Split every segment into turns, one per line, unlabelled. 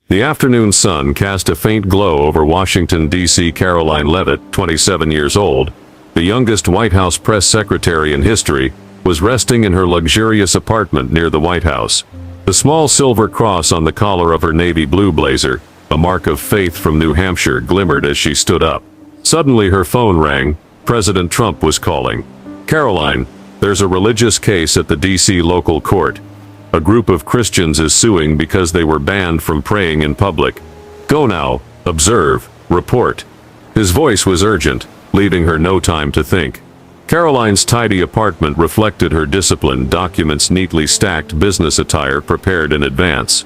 The afternoon sun cast a faint glow over Washington, D.C. Karoline Leavitt, 27 years old, the youngest White House press secretary in history, was resting in her luxurious apartment near the White House. The small silver cross on the collar of her navy blue blazer, a mark of faith from New Hampshire, glimmered as she stood up. Suddenly her phone rang. President Trump was calling. "Karoline, there's a religious case at the D.C. local court. A group of Christians is suing because they were banned from praying in public. Go now, observe, report." His voice was urgent, leaving her no time to think. Karoline's tidy apartment reflected her discipline, documents neatly stacked, business attire prepared in advance.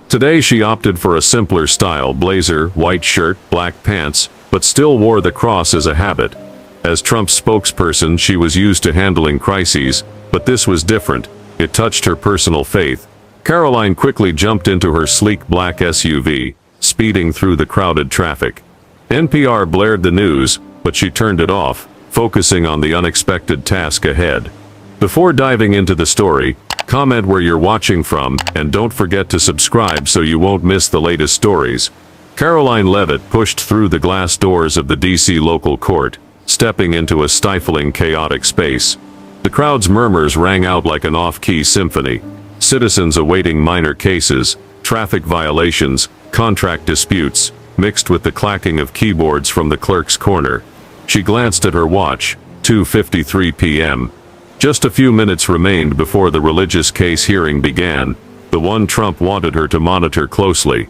Today she opted for a simpler style: blazer, white shirt, black pants, but still wore the cross as a habit. As Trump's spokesperson, she was used to handling crises, but this was different. It touched her personal faith. Karoline quickly jumped into her sleek black SUV, speeding through the crowded traffic. NPR blared the news, but she turned it off, focusing on the unexpected task ahead. Before diving into the story, comment where you're watching from, and don't forget to subscribe so you won't miss the latest stories. Karoline Leavitt pushed through the glass doors of the D.C. local court, stepping into a stifling, chaotic space. The crowd's murmurs rang out like an off-key symphony. Citizens awaiting minor cases, traffic violations, contract disputes, mixed with the clacking of keyboards from the clerk's corner. She glanced at her watch, 2:53 p.m. Just a few minutes remained before the religious case hearing began, the one Trump wanted her to monitor closely.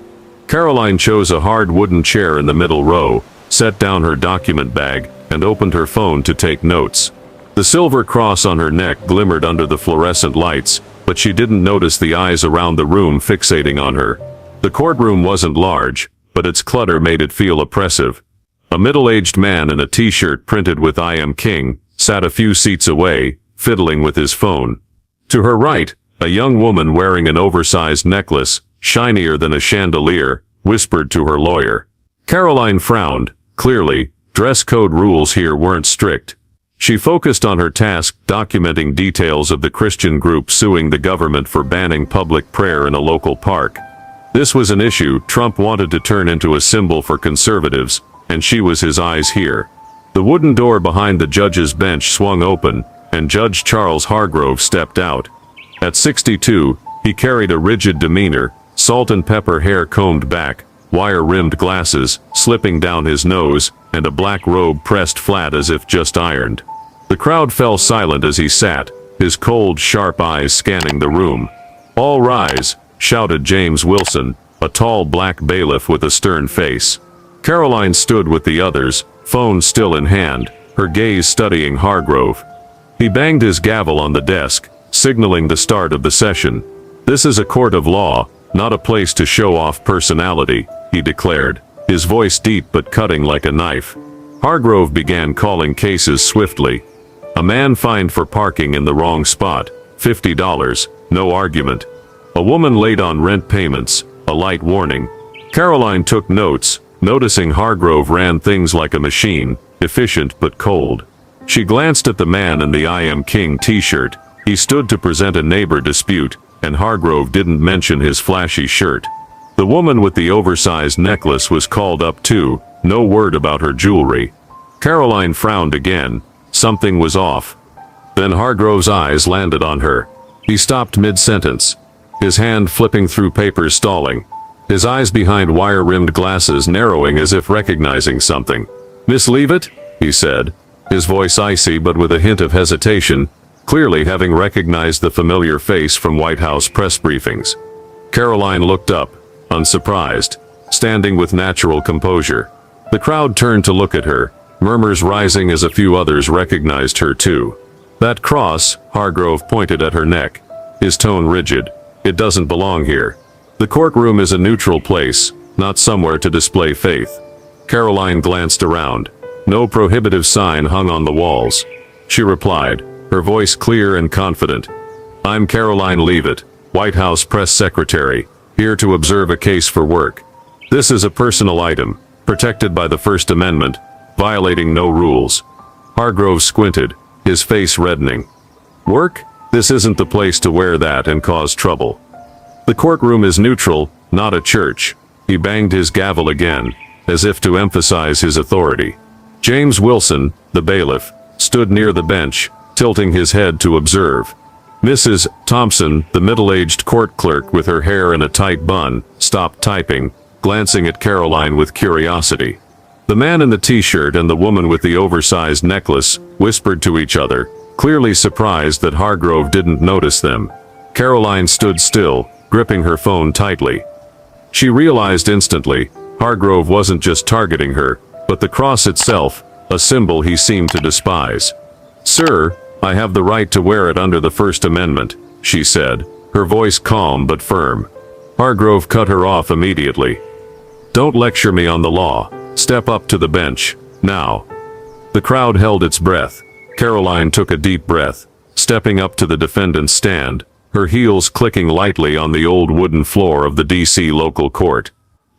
Karoline chose a hard wooden chair in the middle row, set down her document bag, and opened her phone to take notes. The silver cross on her neck glimmered under the fluorescent lights, but she didn't notice the eyes around the room fixating on her. The courtroom wasn't large, but its clutter made it feel oppressive. A middle-aged man in a t-shirt printed with "I am king" sat a few seats away, fiddling with his phone. To her right, a young woman wearing an oversized necklace, shinier than a chandelier, whispered to her lawyer. Karoline frowned. Clearly, dress code rules here weren't strict. She focused on her task, documenting details of the Christian group suing the government for banning public prayer in a local park. This was an issue Trump wanted to turn into a symbol for conservatives, and she was his eyes here. The wooden door behind the judge's bench swung open, and Judge Charles Hargrove stepped out. At 62, he carried a rigid demeanor, salt and pepper hair combed back, wire-rimmed glasses slipping down his nose, and a black robe pressed flat as if just ironed. The crowd fell silent as he sat, his cold, sharp eyes scanning the room. "All rise," shouted James Wilson, a tall black bailiff with a stern face. Karoline stood with the others, phone still in hand, her gaze studying Hargrove. He banged his gavel on the desk, signaling the start of the session. "This is a court of law, not a place to show off personality," he declared, his voice deep but cutting like a knife. Hargrove began calling cases swiftly. A man fined for parking in the wrong spot, $50, no argument. A woman late on rent payments, a light warning. Karoline took notes, noticing Hargrove ran things like a machine, efficient but cold. She glanced at the man in the "I am king" t-shirt. He stood to present a neighbor dispute, and Hargrove didn't mention his flashy shirt. The woman with the oversized necklace was called up too, no word about her jewelry. Karoline frowned again. Something was off. Then Hargrove's eyes landed on her. He stopped mid-sentence, his hand flipping through papers, stalling. His eyes behind wire-rimmed glasses narrowing as if recognizing something. "Miss Leavitt?" he said, his voice icy but with a hint of hesitation, clearly having recognized the familiar face from White House press briefings. Karoline looked up, unsurprised, standing with natural composure. The crowd turned to look at her, murmurs rising as a few others recognized her too. "That cross," Hargrove pointed at her neck, his tone rigid. "It doesn't belong here. The courtroom is a neutral place, not somewhere to display faith." Karoline glanced around. No prohibitive sign hung on the walls. She replied, her voice clear and confident. "I'm Karoline Leavitt, White House press secretary, here to observe a case for work. This is a personal item, protected by the First Amendment, violating no rules." Hargrove squinted, his face reddening. "Work? This isn't the place to wear that and cause trouble. The courtroom is neutral, not a church," He banged his gavel again, as if to emphasize his authority. James Wilson, the bailiff, stood near the bench, tilting his head to observe. Mrs. Thompson, the middle-aged court clerk with her hair in a tight bun, stopped typing, glancing at Karoline with curiosity. The man in the t-shirt and the woman with the oversized necklace whispered to each other, clearly surprised that Hargrove didn't notice them. Karoline stood still, gripping her phone tightly. She realized instantly, Hargrove wasn't just targeting her, but the cross itself, a symbol he seemed to despise. "Sir, I have the right to wear it under the First Amendment," she said, her voice calm but firm. Hargrove cut her off immediately. "Don't lecture me on the law. Step up to the bench, now." The crowd held its breath. Karoline took a deep breath, stepping up to the defendant's stand, her heels clicking lightly on the old wooden floor of the D.C. local court.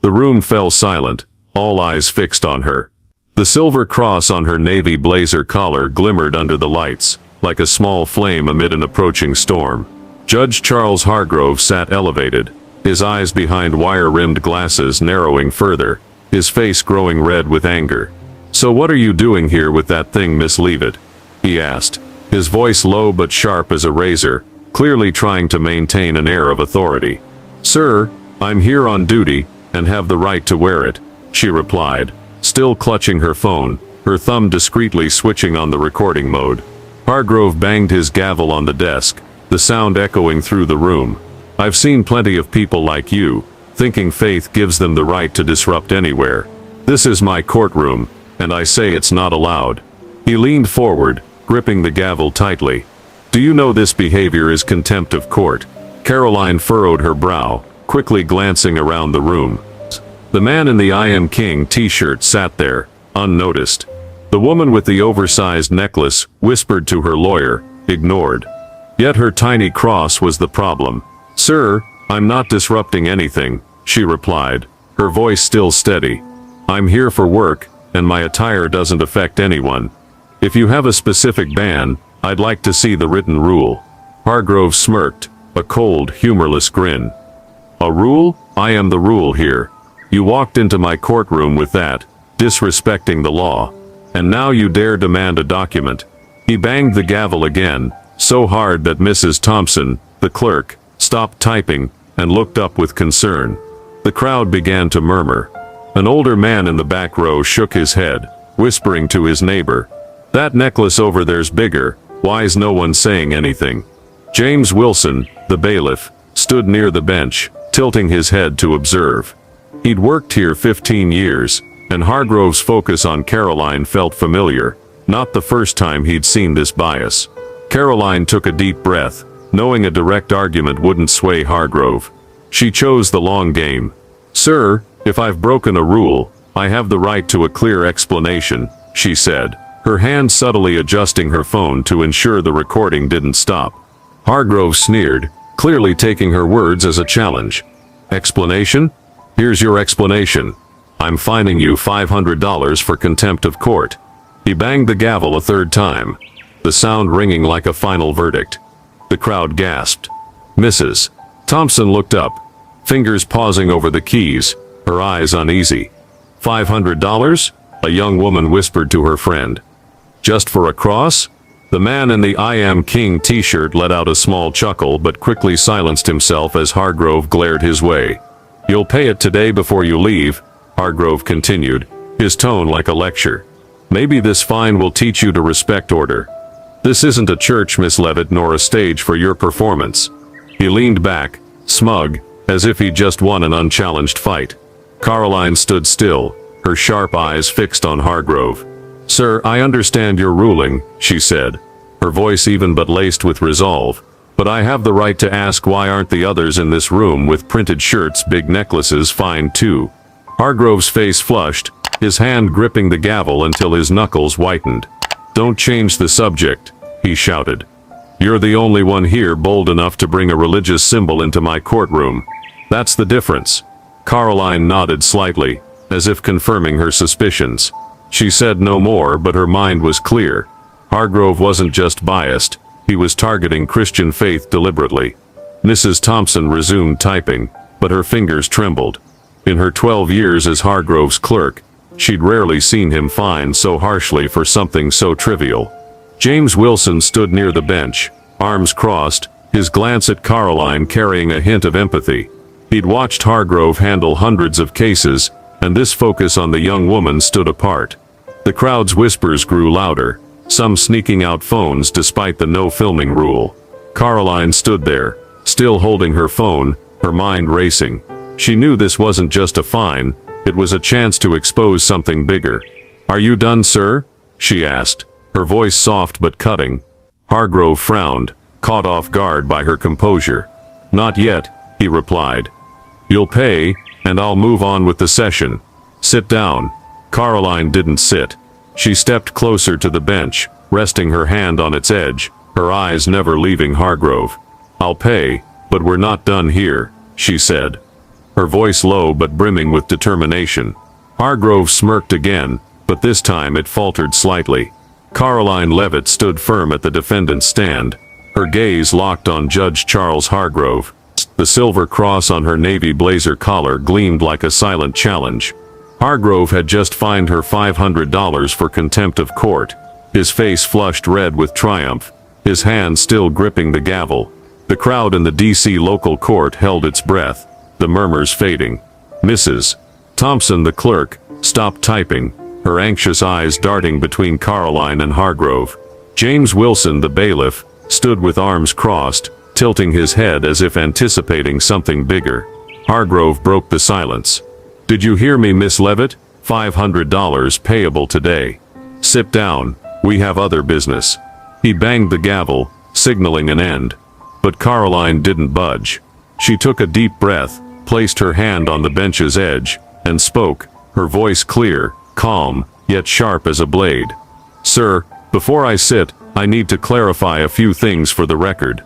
The room fell silent, all eyes fixed on her. The silver cross on her navy blazer collar glimmered under the lights, like a small flame amid an approaching storm. Judge Charles Hargrove sat elevated, his eyes behind wire-rimmed glasses narrowing further, his face growing red with anger. "So what are you doing here with that thing, Miss Leavitt?" he asked, his voice low but sharp as a razor, clearly trying to maintain an air of authority. "Sir, I'm here on duty, and have the right to wear it," she replied, still clutching her phone, her thumb discreetly switching on the recording mode. Hargrove banged his gavel on the desk, the sound echoing through the room. "I've seen plenty of people like you, thinking faith gives them the right to disrupt anywhere. This is my courtroom, and I say it's not allowed." He leaned forward, gripping the gavel tightly. "Do you know this behavior is contempt of court?" Karoline furrowed her brow, quickly glancing around the room. The man in the I Am King t-shirt sat there, unnoticed. The woman with the oversized necklace whispered to her lawyer, ignored. Yet her tiny cross was the problem. "Sir, I'm not disrupting anything," she replied, her voice still steady. "I'm here for work, and my attire doesn't affect anyone. If you have a specific ban, I'd like to see the written rule." Hargrove smirked, a cold, humorless grin. "A rule? I am the rule here. You walked into my courtroom with that, disrespecting the law. And now you dare demand a document." He banged the gavel again, so hard that Mrs. Thompson, the clerk, stopped typing and looked up with concern. The crowd began to murmur. An older man in the back row shook his head, whispering to his neighbor, "That necklace over there's bigger, why's no one saying anything?" James Wilson, the bailiff, stood near the bench, tilting his head to observe. He'd worked here 15 years, and Hargrove's focus on Karoline felt familiar, not the first time he'd seen this bias. Karoline took a deep breath, knowing a direct argument wouldn't sway Hargrove. She chose the long game. "Sir, if I've broken a rule, I have the right to a clear explanation," she said, her hand subtly adjusting her phone to ensure the recording didn't stop. Hargrove sneered, clearly taking her words as a challenge. "Explanation? Here's your explanation. I'm fining you $500 for contempt of court." He banged the gavel a third time, the sound ringing like a final verdict. The crowd gasped. Mrs. Thompson looked up, fingers pausing over the keys, her eyes uneasy. $500? A young woman whispered to her friend. "Just for a cross?" The man in the I Am King t-shirt let out a small chuckle but quickly silenced himself as Hargrove glared his way. "You'll pay it today before you leave," Hargrove continued, his tone like a lecture. "Maybe this fine will teach you to respect order. This isn't a church, Miss Leavitt, nor a stage for your performance." He leaned back, smug, as if he'd just won an unchallenged fight. Karoline stood still, her sharp eyes fixed on Hargrove. "Sir, I understand your ruling," she said, her voice even but laced with resolve. "But I have the right to ask, why aren't the others in this room with printed shirts, big necklaces fined too?" Hargrove's face flushed, his hand gripping the gavel until his knuckles whitened. "Don't change the subject," he shouted. "You're the only one here bold enough to bring a religious symbol into my courtroom. That's the difference." Karoline nodded slightly, as if confirming her suspicions. She said no more, but her mind was clear. Hargrove wasn't just biased, he was targeting Christian faith deliberately. Mrs. Thompson resumed typing, but her fingers trembled. In her 12 years as Hargrove's clerk, she'd rarely seen him fined so harshly for something so trivial. James Wilson stood near the bench, arms crossed, his glance at Karoline carrying a hint of empathy. He'd watched Hargrove handle hundreds of cases, and this focus on the young woman stood apart. The crowd's whispers grew louder, some sneaking out phones despite the no filming rule. Karoline stood there, still holding her phone, her mind racing. She knew this wasn't just a fine, it was a chance to expose something bigger. "Are you done, sir?" she asked, her voice soft but cutting. Hargrove frowned, caught off guard by her composure. "Not yet," he replied. "You'll pay, and I'll move on with the session. Sit down." Karoline didn't sit. She stepped closer to the bench, resting her hand on its edge, her eyes never leaving Hargrove. "I'll pay, but we're not done here," she said, her voice low but brimming with determination. Hargrove smirked again, but this time it faltered slightly. Karoline Leavitt stood firm at the defendant's stand, her gaze locked on Judge Charles Hargrove. The silver cross on her navy blazer collar gleamed like a silent challenge. Hargrove had just fined her $500 for contempt of court, his face flushed red with triumph, his hand still gripping the gavel. The crowd in the D.C. local court held its breath, the murmurs fading. Mrs. Thompson, the clerk, stopped typing, her anxious eyes darting between Karoline and Hargrove. James Wilson, the bailiff, stood with arms crossed, tilting his head as if anticipating something bigger. Hargrove broke the silence. "Did you hear me, Miss Leavitt? $500 payable today. Sit down, we have other business." He banged the gavel, signaling an end. But Karoline didn't budge. She took a deep breath, placed her hand on the bench's edge, and spoke, her voice clear, calm, yet sharp as a blade. "Sir, before I sit, I need to clarify a few things for the record."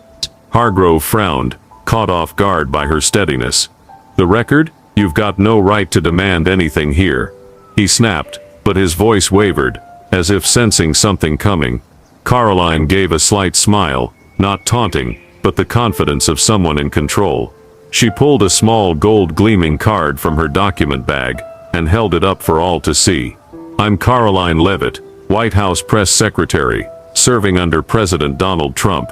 Hargrove frowned, caught off guard by her steadiness. "The record? You've got no right to demand anything here." He snapped, but his voice wavered, as if sensing something coming. Karoline gave a slight smile, not taunting, but the confidence of someone in control. She pulled a small gold gleaming card from her document bag, and held it up for all to see. "I'm Karoline Leavitt, White House Press Secretary, serving under President Donald Trump.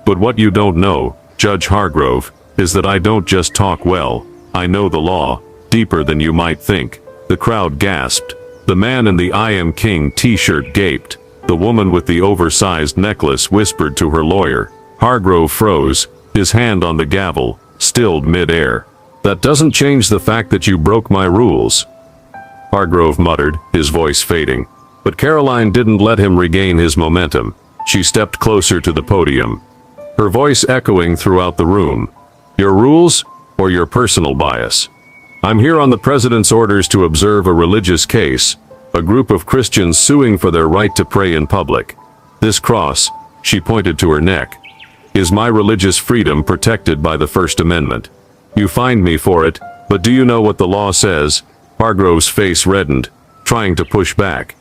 But what you don't know, Judge Hargrove, is that I don't just talk well, I know the law, deeper than you might think." The crowd gasped. The man in the "I Am King" t-shirt gaped. The woman with the oversized necklace whispered to her lawyer. Hargrove froze, his hand on the gavel, stilled mid-air. "That doesn't change the fact that you broke my rules," Hargrove muttered, his voice fading. But Karoline didn't let him regain his momentum. She stepped closer to the podium, her voice echoing throughout the room. "Your rules, or your personal bias? I'm here on the president's orders to observe a religious case, a group of Christians suing for their right to pray in public. This cross," she pointed to her neck, "is my religious freedom protected by the First Amendment. You fined me for it, but do you know what the law says?" Hargrove's face reddened, trying to push back.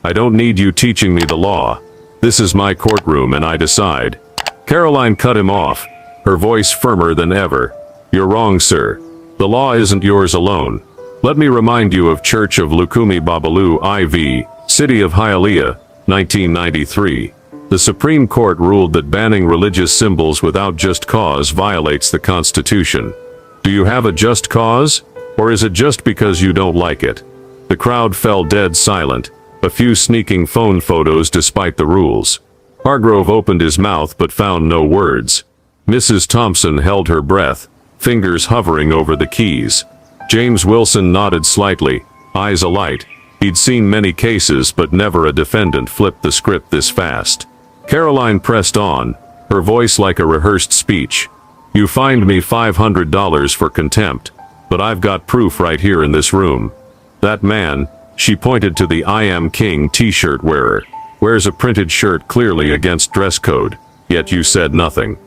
"I don't need you teaching me the law. This is my courtroom and I decide." Karoline cut him off, her voice firmer than ever. "You're wrong, sir. The law isn't yours alone. Let me remind you of Church of Lukumi Babalu IV, City of Hialeah, 1993. The Supreme Court ruled that banning religious symbols without just cause violates the Constitution. Do you have a just cause? Or is it just because you don't like it?" The crowd fell dead silent, a few sneaking phone photos despite the rules. Hargrove opened his mouth but found no words. Mrs. Thompson held her breath, fingers hovering over the keys. James Wilson nodded slightly, eyes alight. He'd seen many cases but never a defendant flipped the script this fast. Karoline pressed on, her voice like a rehearsed speech. "You fined me $500 for contempt, but I've got proof right here in this room. That man," she pointed to the "I Am King" t-shirt wearer, "wears a printed shirt clearly against dress code, yet you said nothing."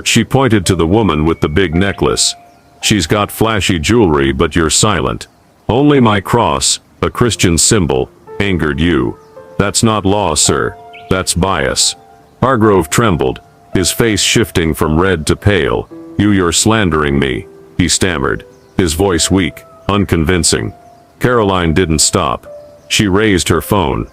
She pointed to the woman with the big necklace. "She's got flashy jewelry but you're silent. Only my cross, a Christian symbol, angered you. That's not law, sir. That's bias." Hargrove trembled, his face shifting from red to pale. You're slandering me," he stammered, his voice weak. Unconvincing. Karoline didn't stop. She raised her phone.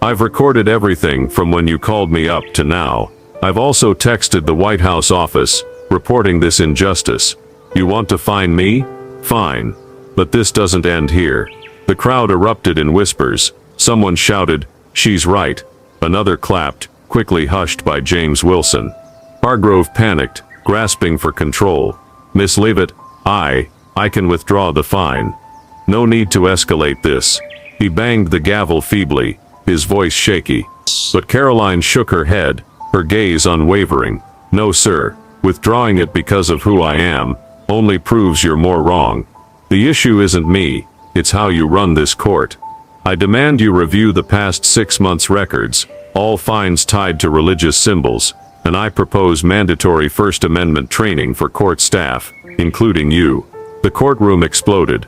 I've recorded everything from when you called me up to now. I've also texted the White House office, reporting this injustice. You want to find me? Fine. But this doesn't end here. The crowd erupted in whispers. Someone shouted, "She's right." Another clapped, quickly hushed by James Wilson. Hargrove panicked, grasping for control. "Miss Leavitt, I can withdraw the fine. No need to escalate this." He banged the gavel feebly, his voice shaky. But Karoline shook her head, her gaze unwavering. "No, sir. Withdrawing it because of who I am only proves you're more wrong. The issue isn't me, it's how you run this court. I demand you review the past 6 months' records, all fines tied to religious symbols, and I propose mandatory First Amendment training for court staff, including you." The courtroom exploded.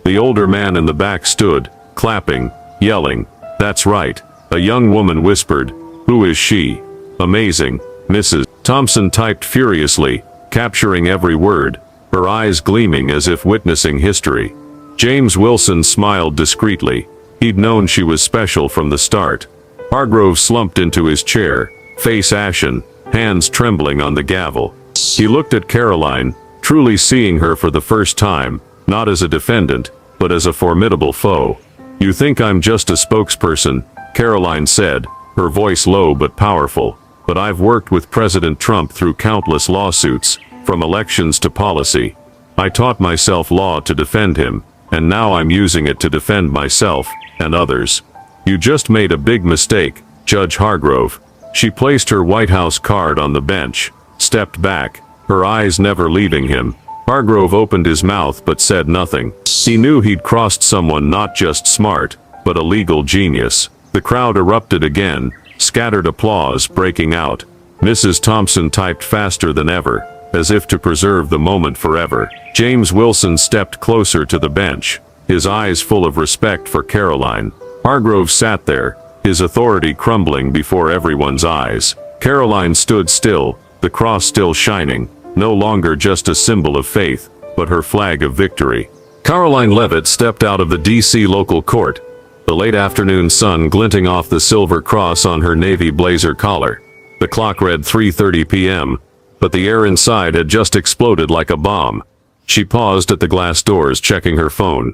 The older man in the back stood, clapping, yelling, "That's right." A young woman whispered, "Who is she?" "Amazing, Mrs. Thompson," typed furiously, capturing every word, her eyes gleaming as if witnessing history. James Wilson smiled discreetly. He'd known she was special from the start. Hargrove slumped into his chair, face ashen, hands trembling on the gavel. He looked at Karoline, truly seeing her for the first time, not as a defendant, but as a formidable foe. "You think I'm just a spokesperson," Karoline said, her voice low but powerful. "But I've worked with President Trump through countless lawsuits, from elections to policy. I taught myself law to defend him, and now I'm using it to defend myself, and others. You just made a big mistake, Judge Hargrove." She placed her White House card on the bench, stepped back, her eyes never leaving him. Hargrove opened his mouth but said nothing. He knew he'd crossed someone not just smart, but a legal genius. The crowd erupted again, scattered applause breaking out. Mrs. Thompson typed faster than ever, as if to preserve the moment forever. James Wilson stepped closer to the bench, his eyes full of respect for Karoline. Hargrove sat there, his authority crumbling before everyone's eyes. Karoline stood still, the cross still shining, no longer just a symbol of faith, but her flag of victory. Karoline Leavitt stepped out of the D.C. local court, the late afternoon sun glinting off the silver cross on her navy blazer collar. The clock read 3:30 p.m., but the air inside had just exploded like a bomb. She paused at the glass doors, checking her phone.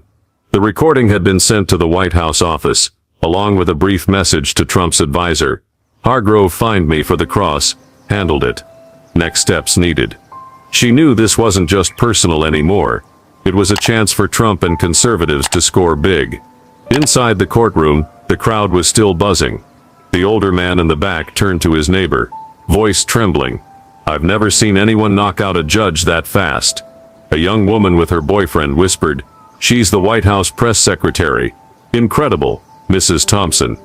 The recording had been sent to the White House office, along with a brief message to Trump's advisor. "Hargrove fined me for the cross, handled it. Next steps needed." She knew this wasn't just personal anymore. It was a chance for Trump and conservatives to score big. Inside the courtroom, the crowd was still buzzing. The older man in the back turned to his neighbor, voice trembling. "I've never seen anyone knock out a judge that fast." A young woman with her boyfriend whispered, "She's the White House press secretary. Incredible, Mrs. Thompson."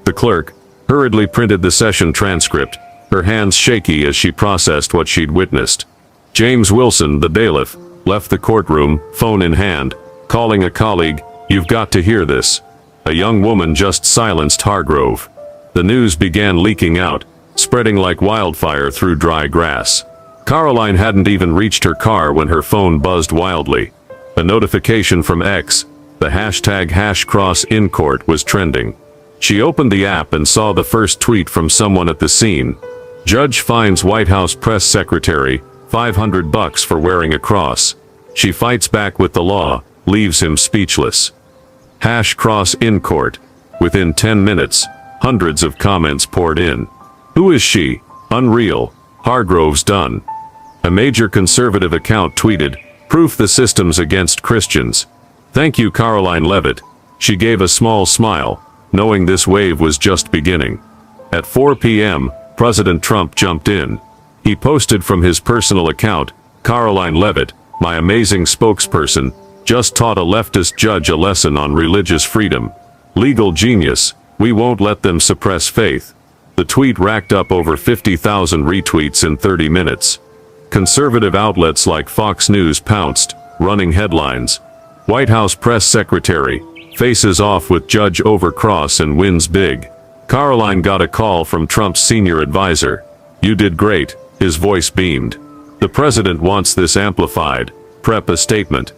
The clerk hurriedly printed the session transcript, her hands shaky as she processed what she'd witnessed. James Wilson, the bailiff, left the courtroom, phone in hand, calling a colleague, "You've got to hear this." A young woman just silenced Hargrove. The news began leaking out, spreading like wildfire through dry grass. Karoline hadn't even reached her car when her phone buzzed wildly. A notification from X, the hashtag #CrossInCourt, was trending. She opened the app and saw the first tweet from someone at the scene. "Judge fines White House press secretary $500 for wearing a cross. She fights back with the law, leaves him speechless." #CrossInCourt. Within 10 minutes, hundreds of comments poured in. "Who is she? Unreal. Hargrove's done." A major conservative account tweeted, "Proof the system's against Christians. Thank you, Karoline Leavitt." She gave a small smile, knowing this wave was just beginning. At 4 p.m., President Trump jumped in. He posted from his personal account, "Karoline Leavitt, my amazing spokesperson, just taught a leftist judge a lesson on religious freedom. Legal genius, we won't let them suppress faith." The tweet racked up over 50,000 retweets in 30 minutes. Conservative outlets like Fox News pounced, running headlines. "White House press secretary faces off with judge over cross and wins big." Karoline got a call from Trump's senior advisor. "You did great," his voice beamed. "The president wants this amplified. Prep a statement."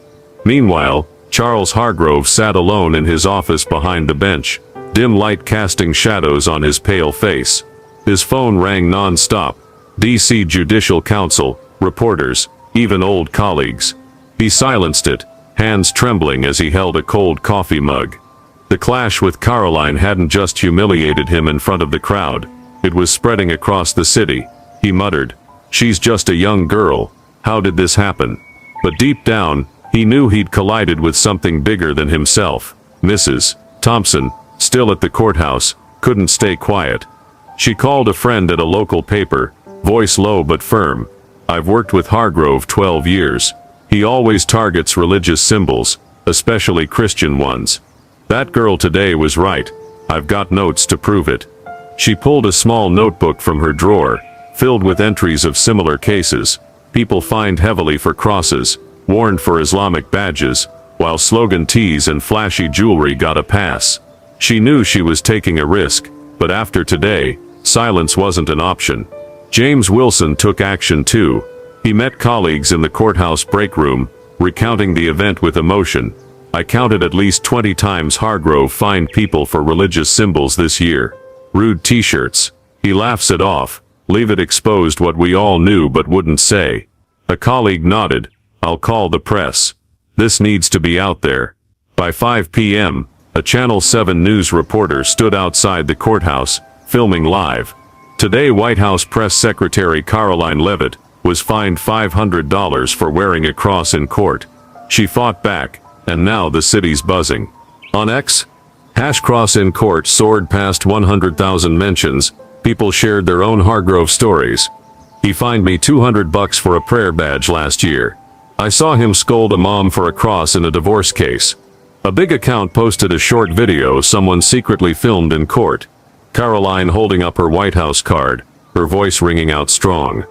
Meanwhile, Charles Hargrove sat alone in his office behind the bench, dim light casting shadows on his pale face. His phone rang non-stop. DC Judicial Council, reporters, even old colleagues. He silenced it, hands trembling as he held a cold coffee mug. The clash with Karoline hadn't just humiliated him in front of the crowd. It was spreading across the city. He muttered, "She's just a young girl. How did this happen?" But deep down, he knew he'd collided with something bigger than himself. Mrs. Thompson, still at the courthouse, couldn't stay quiet. She called a friend at a local paper, voice low but firm. "I've worked with Hargrove 12 years. He always targets religious symbols, especially Christian ones. That girl today was right. I've got notes to prove it." She pulled a small notebook from her drawer, filled with entries of similar cases. People fined heavily for crosses, warned for Islamic badges, while slogan tees and flashy jewelry got a pass. She knew she was taking a risk, but after today, silence wasn't an option. James Wilson took action too. He met colleagues in the courthouse break room, recounting the event with emotion. "I counted at least 20 times Hargrove fined people for religious symbols this year. Rude t-shirts." He laughs it off. Leavitt exposed what we all knew but wouldn't say. A colleague nodded. "I'll call the press. This needs to be out there." By 5 p.m., a Channel 7 news reporter stood outside the courthouse, filming live. Today, White House Press Secretary Karoline Leavitt was fined $500 for wearing a cross in court. She fought back, and now the city's buzzing. On X, #cross in court soared past 100,000 mentions. People shared their own Hargrove stories. "He fined me $200 for a prayer badge last year. I saw him scold a mom for a cross in a divorce case." A big account posted a short video someone secretly filmed in court. Karoline holding up her White House card, her voice ringing out strong.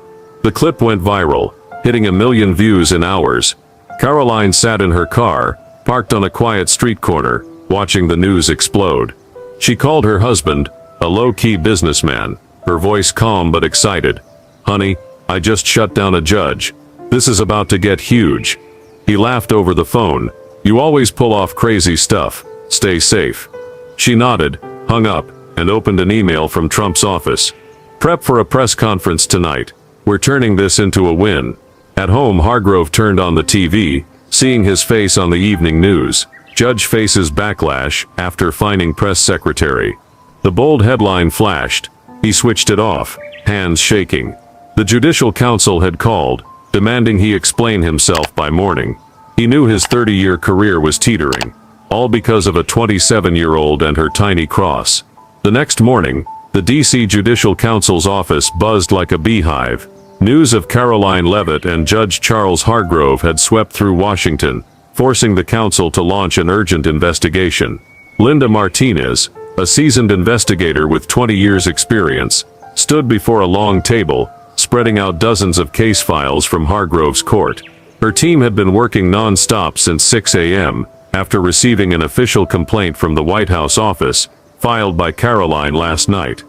The clip went viral, hitting 1 million views in hours. Karoline sat in her car, parked on a quiet street corner, watching the news explode. She called her husband, a low-key businessman, her voice calm but excited. "Honey, I just shut down a judge. This is about to get huge." He laughed over the phone. "You always pull off crazy stuff. Stay safe." She nodded, hung up, and opened an email from Trump's office. "Prep for a press conference tonight. We're turning this into a win." At home, Hargrove turned on the TV, seeing his face on the evening news. "Judge faces backlash after fining press secretary." The bold headline flashed. He switched it off, hands shaking. The Judicial Council had called, demanding he explain himself by morning. He knew his 30-year career was teetering, all because of a 27-year-old and her tiny cross. The next morning, the DC Judicial Council's office buzzed like a beehive. News of Karoline Leavitt and Judge Charles Hargrove had swept through Washington, forcing the council to launch an urgent investigation. Linda Martinez, a seasoned investigator with 20 years' experience, stood before a long table, spreading out dozens of case files from Hargrove's court. Her team had been working non-stop since 6 a.m., after receiving an official complaint from the White House office, filed by Karoline last night.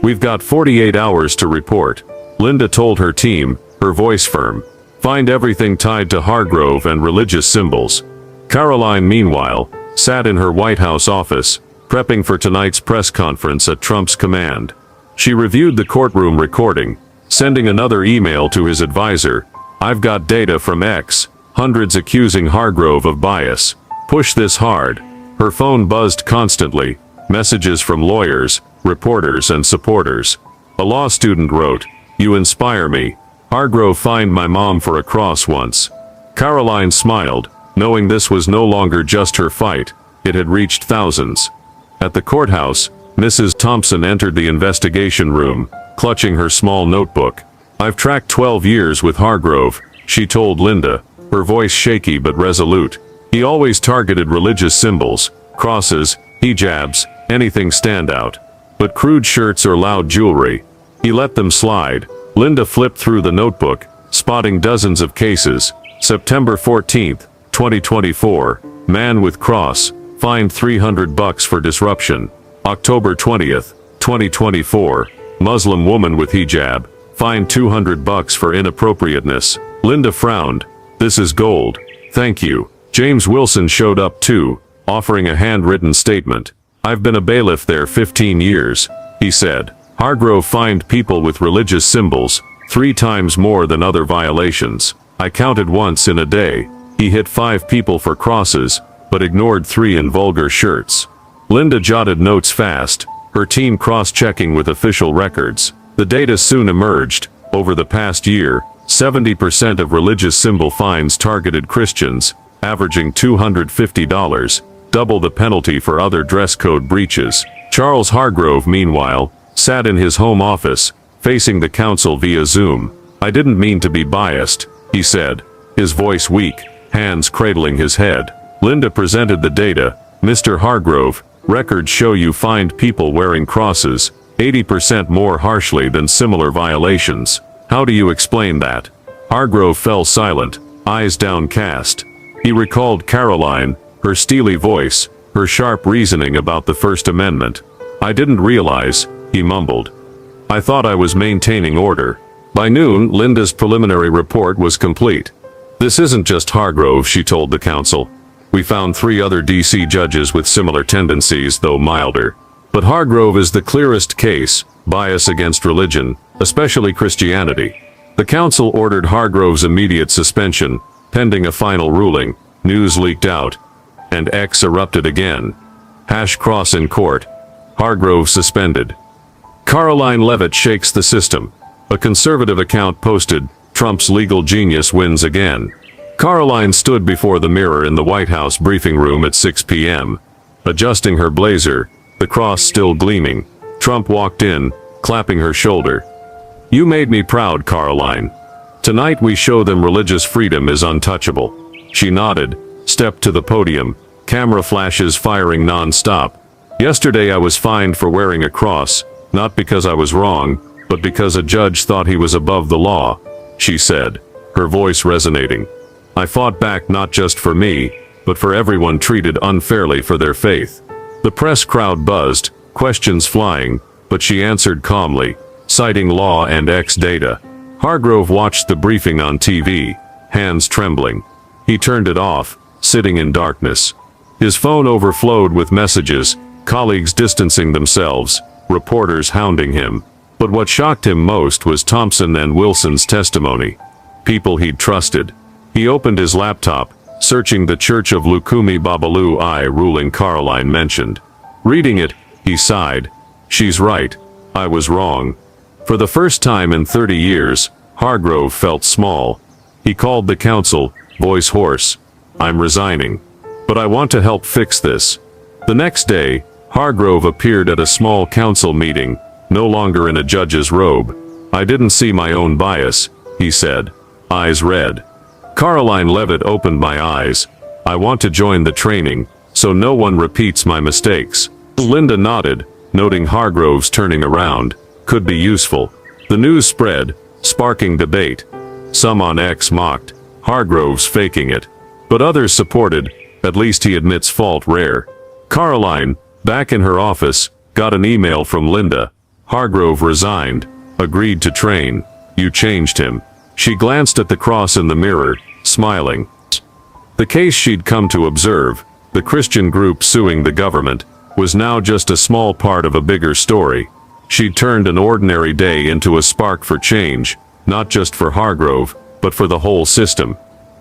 "We've got 48 hours to report," Linda told her team, her voice firm. "Find everything tied to Hargrove and religious symbols." Karoline, meanwhile, sat in her White House office, prepping for tonight's press conference at Trump's command. She reviewed the courtroom recording, sending another email to his advisor. "I've got data from X, hundreds accusing Hargrove of bias. Push this hard." Her phone buzzed constantly, messages from lawyers, reporters and supporters. A law student wrote, "You inspire me. Hargrove fined my mom for a cross once." Karoline smiled, knowing this was no longer just her fight. It had reached thousands. At the courthouse, Mrs. Thompson entered the investigation room, clutching her small notebook. "I've tracked 12 years with Hargrove," she told Linda, her voice shaky but resolute. "He always targeted religious symbols, crosses, hijabs, anything stand out. But crude shirts or loud jewelry, he let them slide." Linda flipped through the notebook, spotting dozens of cases. September 14th, 2024, man with cross, fined $300 for disruption. October 20th, 2024, Muslim woman with hijab, fined $200 for inappropriateness. Linda frowned. "This is gold. Thank you." James Wilson showed up too, offering a handwritten statement. "I've been a bailiff there 15 years, he said. "Hargrove fined people with religious symbols, 3 times more than other violations. I counted once in a day. He hit 5 people for crosses, but ignored 3 in vulgar shirts." Linda jotted notes fast, her team cross-checking with official records. The data soon emerged. Over the past year, 70% of religious symbol fines targeted Christians, averaging $250, double the penalty for other dress code breaches. Charles Hargrove, meanwhile, sat in his home office, facing the council via Zoom. "I didn't mean to be biased," he said, his voice weak, hands cradling his head. Linda presented the data. "Mr. Hargrove, records show you fined people wearing crosses 80% more harshly than similar violations. How do you explain that?" Hargrove fell silent, eyes downcast. He recalled Karoline, her steely voice, her sharp reasoning about the First Amendment. "I didn't realize," he mumbled. "I thought I was maintaining order." By noon, Linda's preliminary report was complete. "This isn't just Hargrove," she told the council. "We found 3 other DC judges with similar tendencies, though milder. But Hargrove is the clearest case, bias against religion, especially Christianity." The council ordered Hargrove's immediate suspension, pending a final ruling. News leaked out, and X erupted again. #Cross in court. Hargrove suspended. Karoline Leavitt shakes the system. A conservative account posted, "Trump's legal genius wins again." Karoline stood before the mirror in the White House briefing room at 6 p.m., adjusting her blazer, the cross still gleaming. Trump walked in, clapping her shoulder. "You made me proud, Karoline. Tonight we show them religious freedom is untouchable." She nodded, stepped to the podium, camera flashes firing non-stop. "Yesterday I was fined for wearing a cross, not because I was wrong, but because a judge thought he was above the law," she said, her voice resonating. "I fought back not just for me, but for everyone treated unfairly for their faith." The press crowd buzzed, questions flying, but she answered calmly, citing law and X data. Hargrove watched the briefing on TV, hands trembling. He turned it off, sitting in darkness. His phone overflowed with messages, colleagues distancing themselves, reporters hounding him. But what shocked him most was Thompson and Wilson's testimony. People he'd trusted. He opened his laptop, searching the Church of Lukumi Babalu I ruling Karoline mentioned. Reading it, he sighed. "She's right. I was wrong." For the first time in 30 years, Hargrove felt small. He called the council, voice hoarse. "I'm resigning. But I want to help fix this." The next day, Hargrove appeared at a small council meeting, no longer in a judge's robe. "I didn't see my own bias," he said, eyes red. Karoline Leavitt opened my eyes. "I want to join the training, so no one repeats my mistakes." Linda nodded, noting Hargrove's turning around. Could be useful. The news spread, sparking debate. Some on X mocked, Hargrove's faking it. But others supported, at least he admits fault rare. Karoline, back in her office, got an email from Linda. "Hargrove resigned, agreed to train. You changed him." She glanced at the cross in the mirror, smiling. The case she'd come to observe, the Christian group suing the government, was now just a small part of a bigger story. She'd turned an ordinary day into a spark for change, not just for Hargrove, but for the whole system.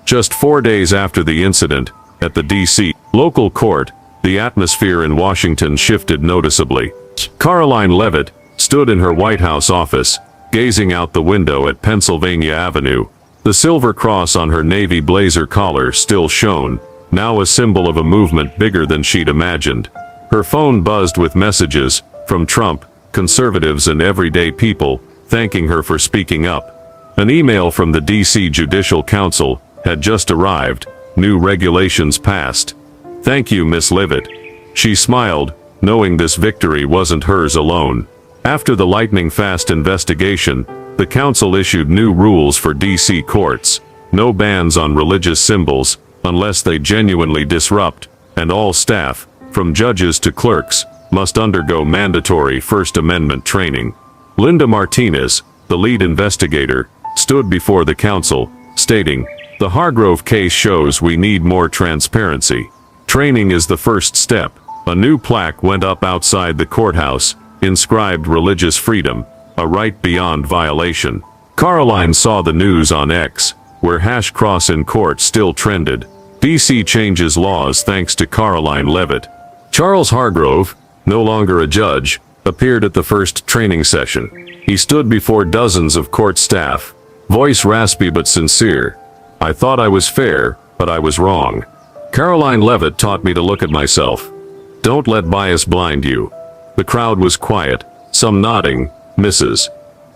Just 4 days after the incident, at the D.C. local court, the atmosphere in Washington shifted noticeably. Karoline Leavitt stood in her White House office, gazing out the window at Pennsylvania Avenue. The silver cross on her navy blazer collar still shone, now a symbol of a movement bigger than she'd imagined. Her phone buzzed with messages, from Trump, conservatives and everyday people, thanking her for speaking up. An email from the D.C. Judicial Council had just arrived, new regulations passed. "Thank you, Miss Leavitt." She smiled, knowing this victory wasn't hers alone. After the lightning-fast investigation, the council issued new rules for D.C. courts. No bans on religious symbols, unless they genuinely disrupt, and all staff, from judges to clerks, must undergo mandatory First Amendment training. Linda Martinez, the lead investigator, stood before the council, stating, The Hargrove case shows we need more transparency. Training is the first step. A new plaque went up outside the courthouse, inscribed religious freedom, a right beyond violation. Karoline saw the news on X, where #cross in court still trended. DC changes laws thanks to Karoline Leavitt. Charles Hargrove, no longer a judge, appeared at the first training session. He stood before dozens of court staff, voice raspy but sincere. I thought I was fair, but I was wrong. Karoline Leavitt taught me to look at myself. Don't let bias blind you. The crowd was quiet, some nodding. Mrs.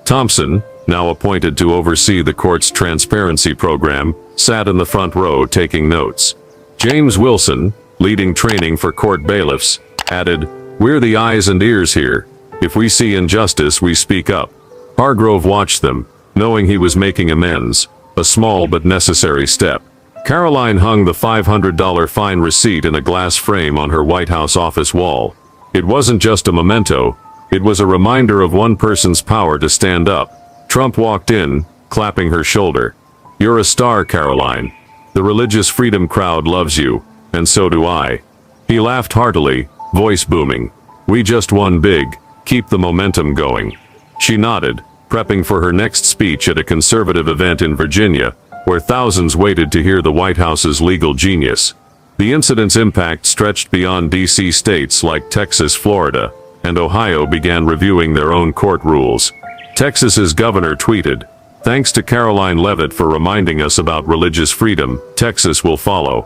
Thompson, now appointed to oversee the court's transparency program, sat in the front row taking notes. James Wilson, leading training for court bailiffs, added, "We're the eyes and ears here. If we see injustice, we speak up." Hargrove watched them, knowing he was making amends, a small but necessary step. Karoline hung the $500 fine receipt in a glass frame on her White House office wall. It wasn't just a memento, it was a reminder of one person's power to stand up. Trump walked in, clapping her shoulder. "You're a star, Karoline. The religious freedom crowd loves you, and so do I." He laughed heartily, voice booming. "We just won big, keep the momentum going." She nodded, prepping for her next speech at a conservative event in Virginia, where thousands waited to hear the White House's legal genius. The incident's impact stretched beyond DC. States like Texas, Florida, and Ohio began reviewing their own court rules. Texas's governor tweeted, "Thanks to Karoline Leavitt for reminding us about religious freedom, Texas will follow."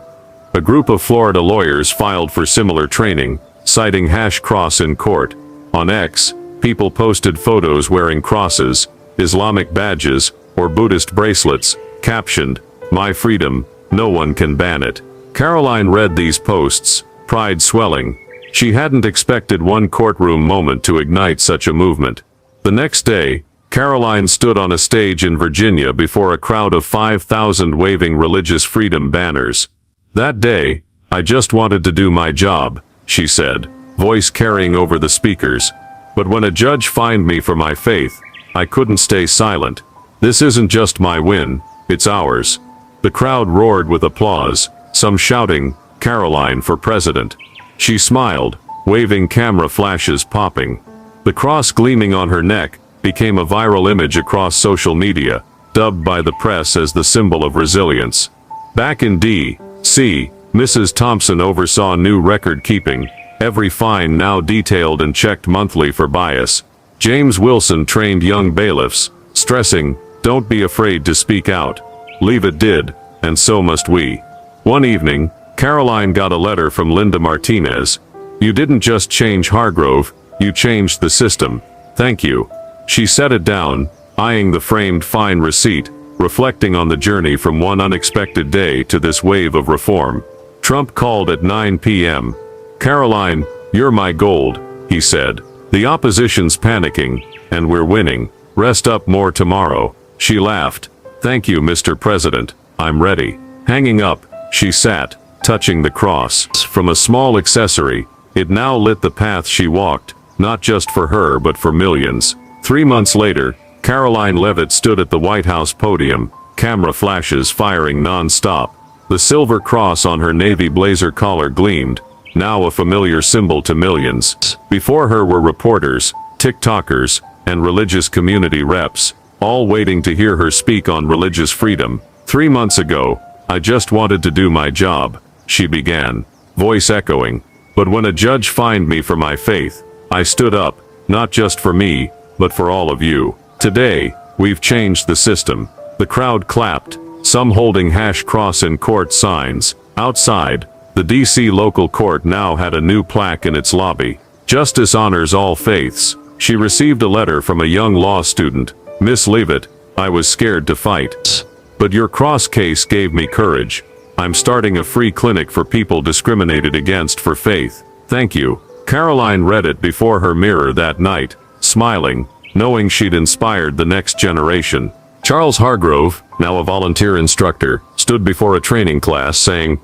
A group of Florida lawyers filed for similar training, citing #cross in court. On X, people posted photos wearing crosses, Islamic badges, or Buddhist bracelets, captioned, "My freedom, no one can ban it." Karoline read these posts, pride swelling. She hadn't expected one courtroom moment to ignite such a movement. The next day, Karoline stood on a stage in Virginia before a crowd of 5,000 waving religious freedom banners. "That day, I just wanted to do my job," she said, voice carrying over the speakers. "But when a judge fined me for my faith, I couldn't stay silent. This isn't just my win, it's ours." The crowd roared with applause, some shouting, "Karoline for president." She smiled, waving, camera flashes popping. The cross gleaming on her neck became a viral image across social media, dubbed by the press as the symbol of resilience. Back in D.C., Mrs. Thompson oversaw new record keeping, every fine now detailed and checked monthly for bias. James Wilson trained young bailiffs, stressing, "Don't be afraid to speak out." Leavitt did, and so must we. One evening, Karoline got a letter from Linda Martinez. "You didn't just change Hargrove, you changed the system. Thank you." She set it down, eyeing the framed fine receipt, reflecting on the journey from one unexpected day to this wave of reform. Trump called at 9 p.m. "Karoline, you're my gold," he said. "The opposition's panicking, and we're winning. Rest up more tomorrow." She laughed. "Thank you, Mr. President. I'm ready." Hanging up, she sat, touching the cross. From a small accessory, it now lit the path she walked, not just for her but for millions. 3 months later, Karoline Leavitt stood at the White House podium, camera flashes firing non-stop. The silver cross on her navy blazer collar gleamed, now a familiar symbol to millions. Before her were reporters, TikTokers, and religious community reps, all waiting to hear her speak on religious freedom. 3 months ago, "I just wanted to do my job," she began, voice echoing. "But when a judge fined me for my faith, I stood up, not just for me, but for all of you. Today, we've changed the system." The crowd clapped, some holding #cross in court signs. Outside, the DC local court now had a new plaque in its lobby. "Justice honors all faiths." She received a letter from a young law student. "Miss Leavitt, I was scared to fight. But your cross case gave me courage. I'm starting a free clinic for people discriminated against for faith. Thank you." Karoline read it before her mirror that night, smiling, knowing she'd inspired the next generation. Charles Hargrove, now a volunteer instructor, stood before a training class saying,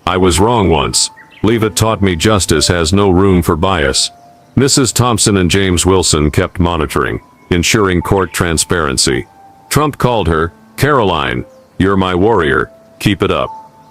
"I was wrong once. Leavitt taught me justice has no room for bias." Mrs. Thompson and James Wilson kept monitoring, ensuring court transparency. Trump called her, "Karoline, you're my warrior. Keep it up."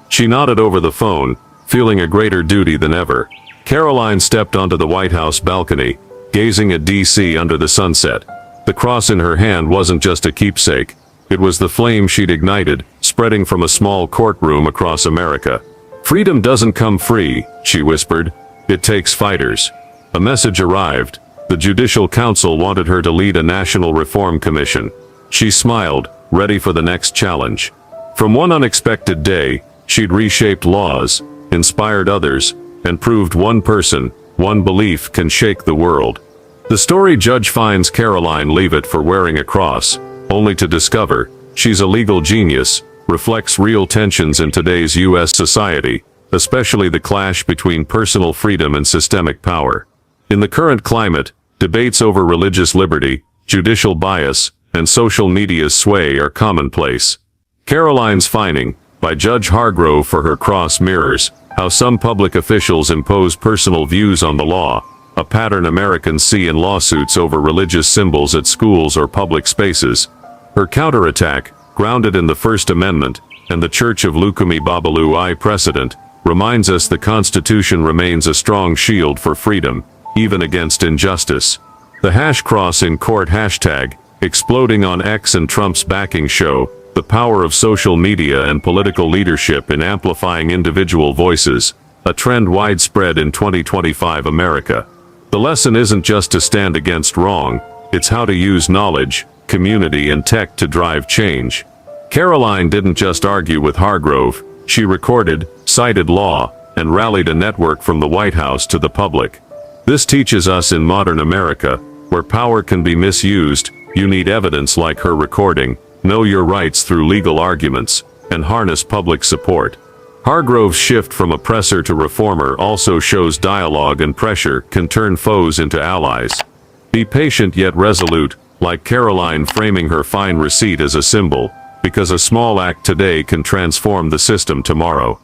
She nodded over the phone, feeling a greater duty than ever. Karoline stepped onto the White House balcony, gazing at DC under the sunset. The cross in her hand wasn't just a keepsake. It was the flame she'd ignited, spreading from a small courtroom across America. "Freedom doesn't come free," she whispered. "It takes fighters." A message arrived. The Judicial Council wanted her to lead a national reform commission. She smiled, ready for the next challenge. From one unexpected day, she'd reshaped laws, inspired others, and proved one person, one belief can shake the world. The story judge finds Karoline Leavitt for wearing a cross, only to discover she's a legal genius, reflects real tensions in today's U.S. society, especially the clash between personal freedom and systemic power. In the current climate, debates over religious liberty, judicial bias, and social media's sway are commonplace. Karoline's fining, by Judge Hargrove for her cross, mirrors how some public officials impose personal views on the law, a pattern Americans see in lawsuits over religious symbols at schools or public spaces. Her counterattack, grounded in the First Amendment and the Church of Lukumi Babalu I precedent, reminds us the Constitution remains a strong shield for freedom, even against injustice. The #cross in court hashtag, exploding on X and Trump's backing show the power of social media and political leadership in amplifying individual voices, a trend widespread in 2025 America. The lesson isn't just to stand against wrong, it's how to use knowledge, community, and tech to drive change. Karoline didn't just argue with Hargrove, she recorded, cited law, and rallied a network from the White House to the public. This teaches us in modern America, where power can be misused, you need evidence like her recording, know your rights through legal arguments, and harness public support. Hargrove's shift from oppressor to reformer also shows dialogue and pressure can turn foes into allies. Be patient yet resolute, like Karoline framing her fine receipt as a symbol, because a small act today can transform the system tomorrow.